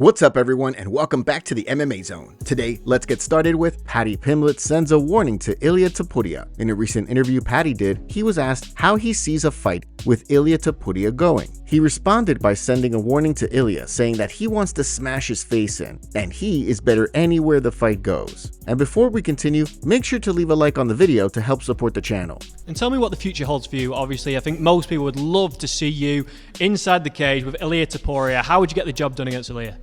What's up everyone and welcome back to the MMA Zone. Today, let's get started with Paddy Pimblett sends a warning to Ilia Topuria. In a recent interview Paddy did, he was asked how he sees a fight with Ilia Topuria going. He responded by sending a warning to Ilia, saying that he wants to smash his face in, and he is better anywhere the fight goes. And before we continue, make sure to leave a like on the video to help support the channel. And tell me what the future holds for you. Obviously, I think most people would love to see you inside the cage with Ilia Topuria. How would you get the job done against Ilia?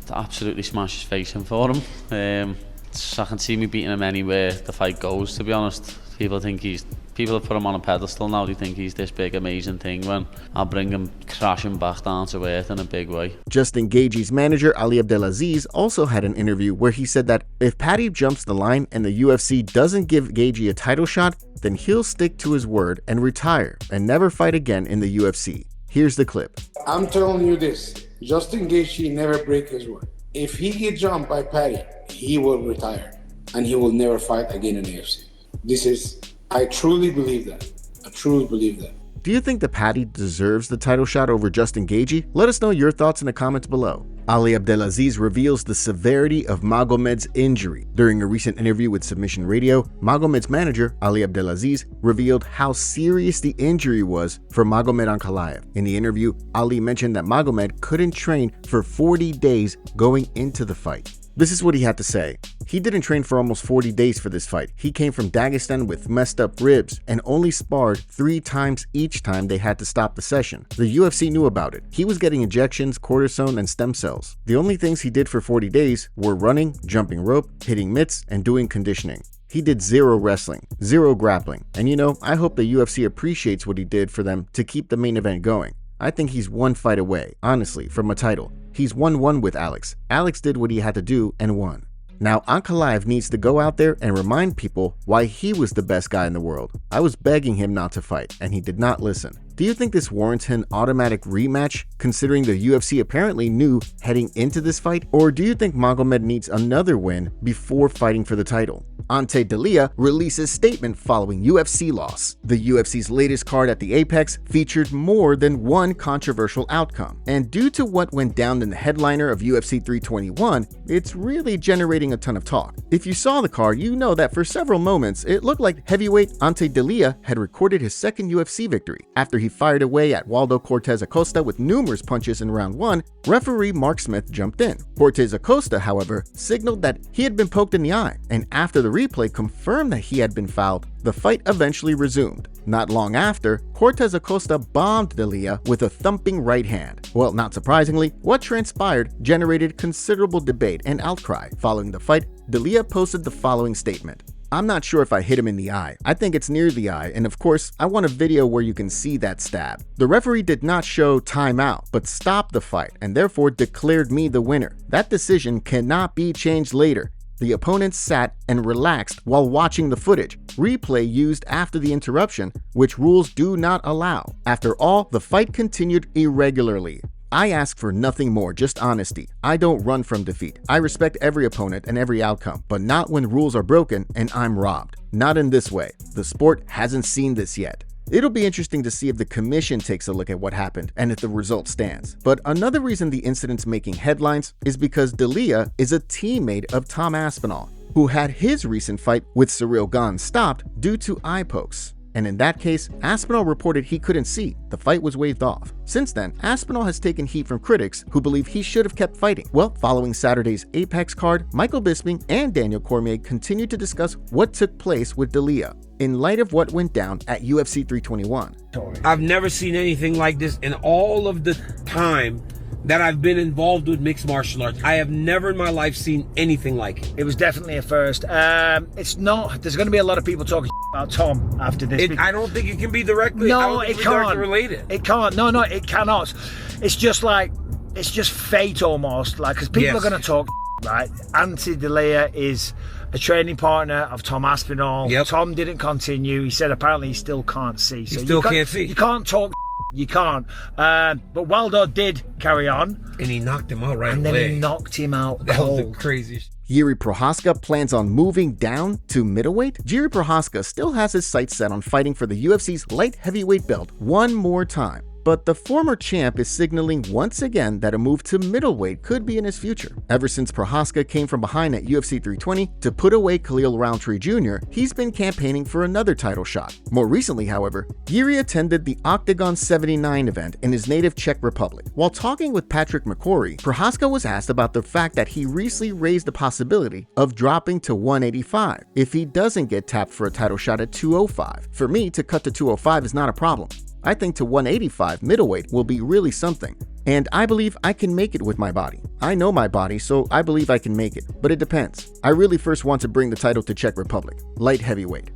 To absolutely smash his face in for him. I can see me beating him anywhere the fight goes, to be honest. People have put him on a pedestal now. They think he's this big amazing thing when I'll bring him crashing back down to earth in a big way. Justin Gaethje's manager Ali Abdelaziz also had an interview where he said that if Paddy jumps the line and the UFC doesn't give Gaethje a title shot, then he'll stick to his word and retire and never fight again in the UFC. Here's the clip. I'm telling you this, Justin Gaethje never break his word. If he get jumped by Paddy, he will retire and he will never fight again in the UFC. I truly believe that. I truly believe that. Do you think that Paddy deserves the title shot over Justin Gaethje? Let us know your thoughts in the comments below. Ali Abdelaziz reveals the severity of Magomed's injury. During a recent interview with Submission Radio, Magomed's manager, Ali Abdelaziz, revealed how serious the injury was for Magomed Ankalaev. In the interview, Ali mentioned that Magomed couldn't train for 40 days going into the fight. This is what he had to say. He didn't train for almost 40 days for this fight. He came from Dagestan with messed up ribs and only sparred 3 times each time they had to stop the session. The UFC knew about it. He was getting injections, cortisone, and stem cells. The only things he did for 40 days were running, jumping rope, hitting mitts, and doing conditioning. He did 0 wrestling, 0 grappling. And you know, I hope the UFC appreciates what he did for them to keep the main event going. I think he's one fight away, honestly, from a title. He's 1-1 with Alex. Alex did what he had to do and won. Now Ankalaev needs to go out there and remind people why he was the best guy in the world. I was begging him not to fight, and he did not listen. Do you think this warrants an automatic rematch, considering the UFC apparently knew heading into this fight? Or do you think Magomed needs another win before fighting for the title? Ante Delija releases statement following UFC loss. The UFC's latest card at the Apex featured more than one controversial outcome. And due to what went down in the headliner of UFC 321, it's really generating a ton of talk. If you saw the card, you know that for several moments, it looked like heavyweight Ante Delija had recorded his second UFC victory. After he fired away at Waldo Cortes-acosta with numerous punches in round 1, referee Mark Smith jumped in. Cortes-acosta, however, signaled that he had been poked in the eye, and after the replay confirmed that he had been fouled, the fight eventually resumed. Not long after, Cortes-acosta bombed Delija with a thumping right hand. Well, not surprisingly, what transpired generated considerable debate and outcry. Following the fight, Delija posted the following statement. I'm not sure if I hit him in the eye. I think it's near the eye, and of course, I want a video where you can see that stab. The referee did not show timeout, but stopped the fight, and therefore declared me the winner. That decision cannot be changed later. The opponent sat and relaxed while watching the footage, replay used after the interruption, which rules do not allow. After all, the fight continued irregularly. I ask for nothing more, just honesty. I don't run from defeat. I respect every opponent and every outcome, but not when rules are broken and I'm robbed. Not in this way. The sport hasn't seen this yet. It'll be interesting to see if the commission takes a look at what happened and if the result stands. But another reason the incident's making headlines is because Delija is a teammate of Tom Aspinall, who had his recent fight with Ciryl Gane stopped due to eye pokes. And in that case, Aspinall reported he couldn't see. The fight was waved off. Since then, Aspinall has taken heat from critics who believe he should have kept fighting. Well, following Saturday's Apex card, Michael Bisping and Daniel Cormier continued to discuss what took place with Delija in light of what went down at UFC 321. I've never seen anything like this in all of the time that I've been involved with mixed martial arts. I have never in my life seen anything like it. It was definitely a first. It's not. There's going to be a lot of people talking about Tom after this. I don't think it can be directly. No, it can't. Related. It can't. No, it cannot. It's just like it's just fate almost. Like because people are going to talk. Right, Ante Delija is a training partner of Tom Aspinall. Yep. Tom didn't continue. He said apparently he still can't see. So he still can't see. You can't talk. You can't. But Waldo did carry on. And he knocked him out right away. And then he knocked him out That cold. was the craziest. Jiri Prochazka plans on moving down to middleweight. Jiri Prochazka still has his sights set on fighting for the UFC's light heavyweight belt one more time. but the former champ is signaling once again that a move to middleweight could be in his future. Ever since Prochazka came from behind at UFC 320 to put away Khalil Roundtree Jr., he's been campaigning for another title shot. More recently, however, Jiri attended the Octagon 79 event in his native Czech Republic. While talking with Patrick McCrory, Prochazka was asked about the fact that he recently raised the possibility of dropping to 185 if he doesn't get tapped for a title shot at 205. For me, to cut to 205 is not a problem. I think to 185 middleweight will be really something, and I believe I can make it with my body. I know my body, so I believe I can make it, but it depends. I really first want to bring the title to Czech Republic, light heavyweight.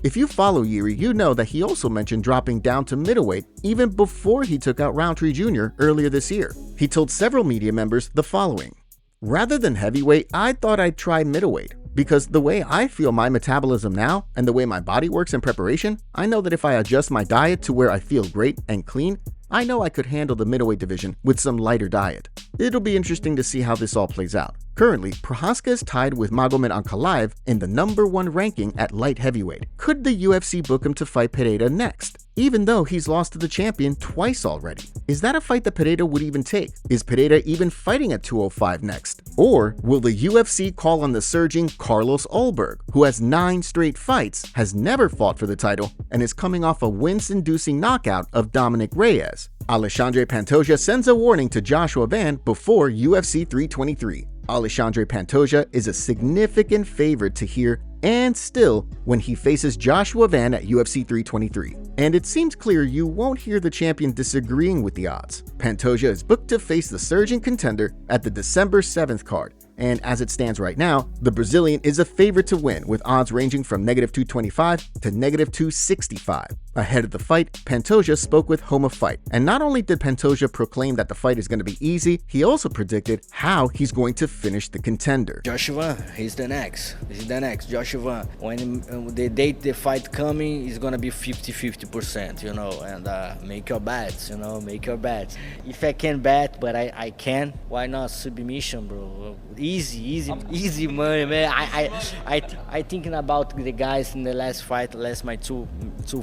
If you follow Jiri, you know that he also mentioned dropping down to middleweight even before he took out Roundtree Jr. earlier this year. He told several media members the following: "Rather than heavyweight, I thought I'd try middleweight. Because the way I feel my metabolism now and the way my body works in preparation, I know that if I adjust my diet to where I feel great and clean, I know I could handle the middleweight division with some lighter diet." It'll be interesting to see how this all plays out. Currently, Prochazka is tied with Magomed Ankalaev in the #1 ranking at light heavyweight. Could the UFC book him to fight Pereira next, even though he's lost to the champion twice already? Is that a fight that Pereira would even take? Is Pereira even fighting at 205 next? Or will the UFC call on the surging Carlos Ulberg, who has 9 straight fights, has never fought for the title, and is coming off a wince-inducing knockout of Dominic Reyes? Alexandre Pantoja sends a warning to Joshua Van before UFC 323. Alexandre Pantoja is a significant favorite to hear and still when he faces Joshua Van at UFC 323. And it seems clear you won't hear the champion disagreeing with the odds. Pantoja is booked to face the surging contender at the December 7th card. And as it stands right now, the Brazilian is a favorite to win, with odds ranging from -225 to -265. Ahead of the fight, Pantoja spoke with Homa Fight, and not only did Pantoja proclaim that the fight is going to be easy, he also predicted how he's going to finish the contender. Joshua, he's the next. He's the next. Joshua, when the date the fight coming, is gonna be 50-50%, you know, and make your bets, you know, make your bets. If I can bet, but I can, why not submission, bro? Easy money, man. I thinking about the guys in the last my two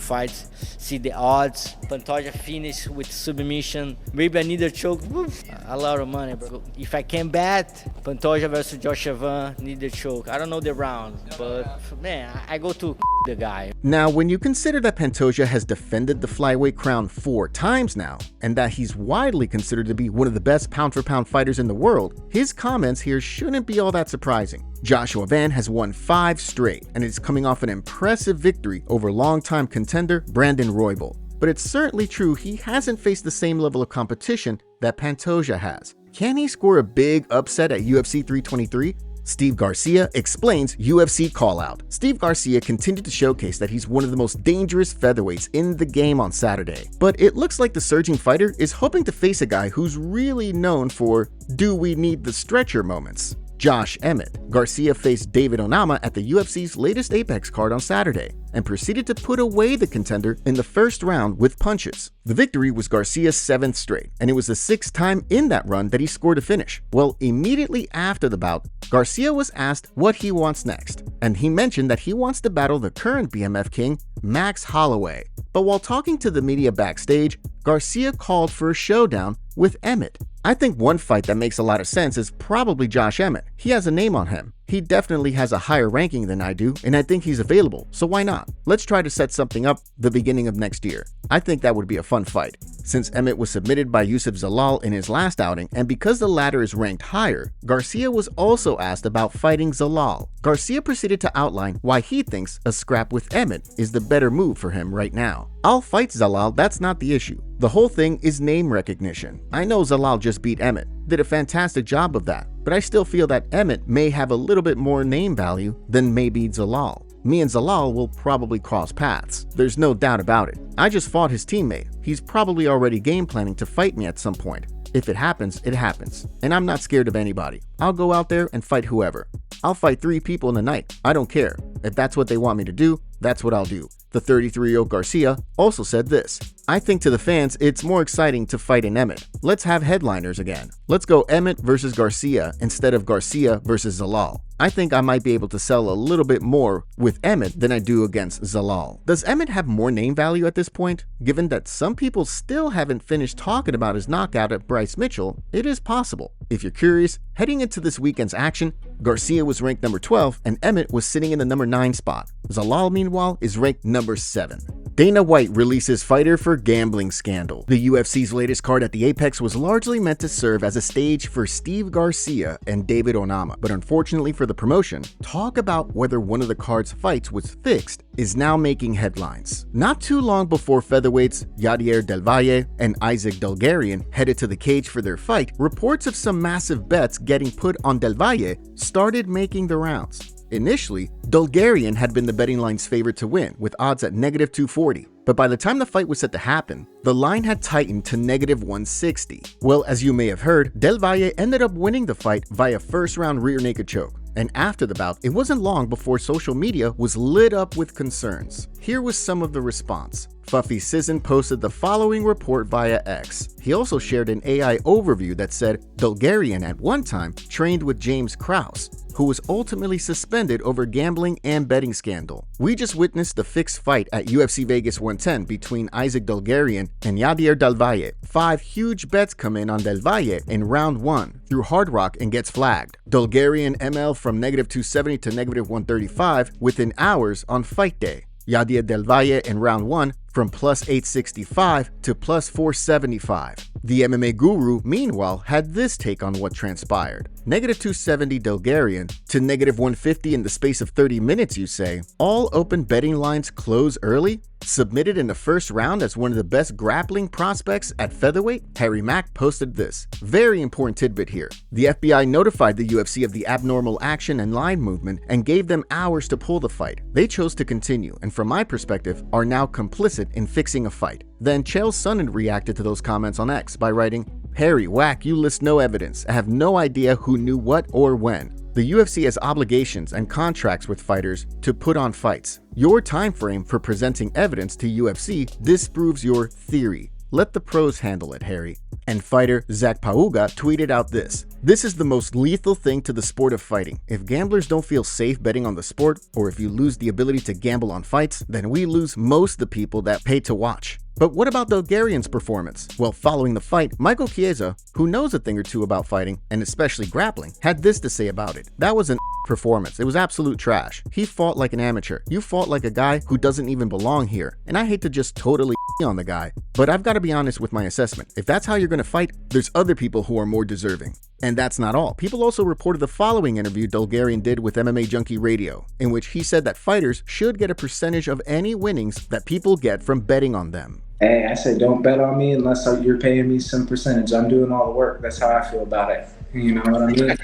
fights, see the odds. Pantoja finish with submission. Maybe I need a choke. Woof, a lot of money, bro. If I can bet, Pantoja versus Joshua Van, need a choke. I don't know the round, but man, I go to the guy. Now, when you consider that Pantoja has defended the flyweight crown 4 times now, and that he's widely considered to be one of the best pound-for-pound fighters in the world, his comments here shouldn't be all that surprising. Joshua Van has won 5 straight, and is coming off an impressive victory over longtime contender Brandon Royval. But it's certainly true he hasn't faced the same level of competition that Pantoja has. Can he score a big upset at UFC 323? Steve Garcia explains UFC call-out. Steve Garcia continued to showcase that he's one of the most dangerous featherweights in the game on Saturday. But it looks like the surging fighter is hoping to face a guy who's really known for "do we need the stretcher" moments. Josh Emmett. Garcia faced David Onama at the UFC's latest Apex card on Saturday and proceeded to put away the contender in the first round with punches. The victory was Garcia's 7th straight, and it was the 6th time in that run that he scored a finish. Well, immediately after the bout, Garcia was asked what he wants next, and he mentioned that he wants to battle the current BMF king, Max Holloway. But while talking to the media backstage, Garcia called for a showdown with Emmett. I think one fight that makes a lot of sense is probably Josh Emmett. He has a name on him. He definitely has a higher ranking than I do, and I think he's available, so why not? Let's try to set something up the beginning of next year. I think that would be a fun fight. Since Emmett was submitted by Youssef Zalal in his last outing, and because the latter is ranked higher, Garcia was also asked about fighting Zalal. Garcia proceeded to outline why he thinks a scrap with Emmett is the better move for him right now. I'll fight Zalal, that's not the issue. The whole thing is name recognition. I know Zalal just beat Emmett, did a fantastic job of that, but I still feel that Emmett may have a little bit more name value than maybe Zalal. Me and Zalal will probably cross paths. There's no doubt about it. I just fought his teammate. He's probably already game planning to fight me at some point. If it happens, it happens. And I'm not scared of anybody. I'll go out there and fight whoever. I'll fight 3 people in a night. I don't care. If that's what they want me to do, that's what I'll do. The 33-year-old Garcia also said this: I think to the fans, it's more exciting to fight in Emmett. Let's have headliners again. Let's go Emmett versus Garcia instead of Garcia versus Zalal. I think I might be able to sell a little bit more with Emmett than I do against Zalal. Does Emmett have more name value at this point? Given that some people still haven't finished talking about his knockout at Bryce Mitchell, it is possible. If you're curious, heading into this weekend's action, Garcia was ranked number 12 and Emmett was sitting in the number 9 spot. Zalal, meanwhile, is ranked number 7. Dana White releases fighter for gambling scandal. The UFC's latest card at the Apex was largely meant to serve as a stage for Steve Garcia and David Onama, but unfortunately for the promotion, talk about whether one of the card's fights was fixed is now making headlines. Not too long before featherweights Yadier Del Valle and Isaac Dulgarian headed to the cage for their fight, reports of some massive bets getting put on Del Valle started making the rounds. Initially, Dulgarian had been the betting line's favorite to win, with odds at -240. But by the time the fight was set to happen, the line had tightened to -160. Well, as you may have heard, Del Valle ended up winning the fight via first-round rear naked choke. And after the bout, it wasn't long before social media was lit up with concerns. Here was some of the response. Fuffy Sizzin posted the following report via X. He also shared an AI overview that said Dulgarian at one time trained with James Krause, who was ultimately suspended over gambling and betting scandal. We just witnessed the fixed fight at UFC Vegas 110 between Isaac Dulgarian and Yadier Del Valle. 5 huge bets come in on Del Valle in round 1 through Hard Rock and gets flagged. Dulgarian ML from -270 to -135 within hours on fight day. Yadier Del Valle in round 1 from +865 to +475. The MMA guru, meanwhile, had this take on what transpired. -270 Dulgarian to -150 in the space of 30 minutes, you say? All open betting lines close early? Submitted in the first round as one of the best grappling prospects at featherweight? Harry Mack posted this. Very important tidbit here. The FBI notified the UFC of the abnormal action and line movement and gave them hours to pull the fight. They chose to continue, and from my perspective, are now complicit in fixing a fight. Then Chael Sonnen reacted to those comments on X by writing, "Harry, whack, you list no evidence. I have no idea who knew what or when. The UFC has obligations and contracts with fighters to put on fights. Your time frame for presenting evidence to UFC disproves your theory. Let the pros handle it, Harry." And fighter Zach Pauga tweeted out this. "This is the most lethal thing to the sport of fighting. If gamblers don't feel safe betting on the sport, or if you lose the ability to gamble on fights, then we lose most of the people that pay to watch." But what about Dulgarian's performance? Well, following the fight, Michael Chiesa, who knows a thing or two about fighting, and especially grappling, had this to say about it. "That was an performance. It was absolute trash. He fought like an amateur. You fought like a guy who doesn't even belong here. And I hate to just totally on the guy, but I've got to be honest with my assessment. If that's how you're going to fight, there's other people who are more deserving." And that's not all. People also reported the following interview Dulgarian did with MMA Junkie Radio, in which he said that fighters should get a percentage of any winnings that people get from betting on them. "Hey, I say don't bet on me unless you're paying me some percentage. I'm doing all the work." That's how I feel about it. You know what I mean?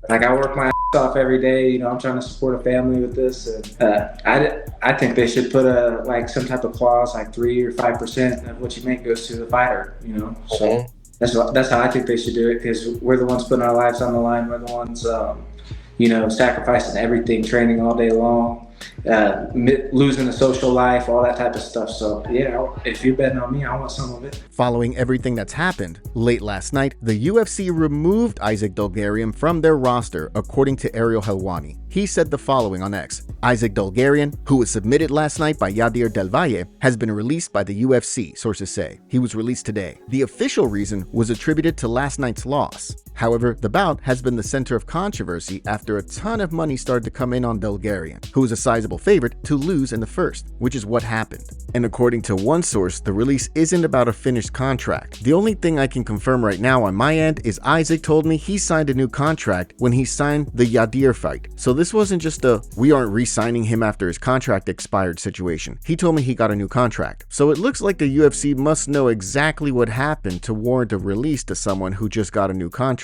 Like, I work my ass off every day. You know, I'm trying to support a family with this. And, I think they should put some type of clause, like 3 or 5% of what you make goes to the fighter. You know, so that's how I think they should do it, because we're the ones putting our lives on the line. We're the ones, sacrificing everything, training all day long. Losing a social life, all that type of stuff. So yeah, if you're betting on me, I want some of it. Following everything that's happened, late last night, the UFC removed Isaac Dulgarian from their roster, according to Ariel Helwani. He said the following on X. Isaac Dulgarian, who was submitted last night by Yadier Del Valle, has been released by the UFC, sources say. He was released today. The official reason was attributed to last night's loss. However, the bout has been the center of controversy after a ton of money started to come in on Dulgarian, who is a sizable favorite to lose in the first, which is what happened. And according to one source, the release isn't about a finished contract. The only thing I can confirm right now on my end is Isaac told me he signed a new contract when he signed the Yadier fight. So this wasn't just a "we aren't re-signing him after his contract expired" situation. He told me he got a new contract. So it looks like the UFC must know exactly what happened to warrant a release to someone who just got a new contract.